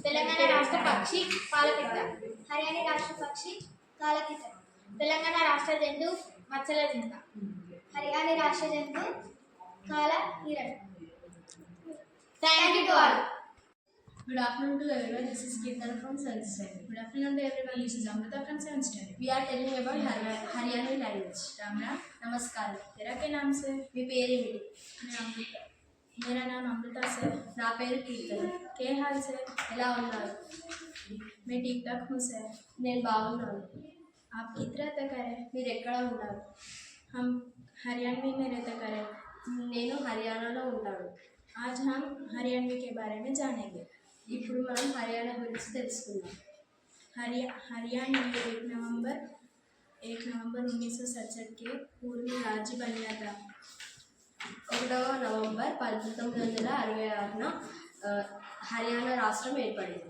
తెలంగాణ రాష్ట్ర పక్షి పాలపిట్ట. హర్యానా రాష్ట్ర పక్షి కాలపిట్ట. తెలంగాణ రాష్ట్ర జంతు మచ్చల జింక. హర్యానా రాష్ట్ర జంతు కాల Hiran. Thank you to all. Good afternoon to everyone. This is Kirtana from 7th standard. Good afternoon to everyone. This is Amrita from 7th standard. We are telling about Haryanvi language. Ram Ram, नमस्कार. तेरा क्या नाम से? మీ పేరు ఏమిటి? मैं अमृता. मेरा नाम अमृता से. నా పేరు కీర్తన. के हाल से? ఎలా ఉన్నారు? मैं ठीक ठाक हूँ सर. నేను బాగున్నాను. आप किधर रहते करें? మీరు ఎక్కడ ఉంటారు? हम हरियाणवी में रहते करें. నేను హర్యానాలో ఉంటాను. आज हम हरियाणवी के बारे में जानेंगे. ఇప్పుడు మనం హర్యానా గురించి తెలుసుకుందాం. हरियाणवी 1 नवंबर 1967 के पूर्व में राज्य बना था. 1 నవంబర్ 1966న హర్యానా రాష్ట్రం ఏర్పడింది.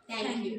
Thank you.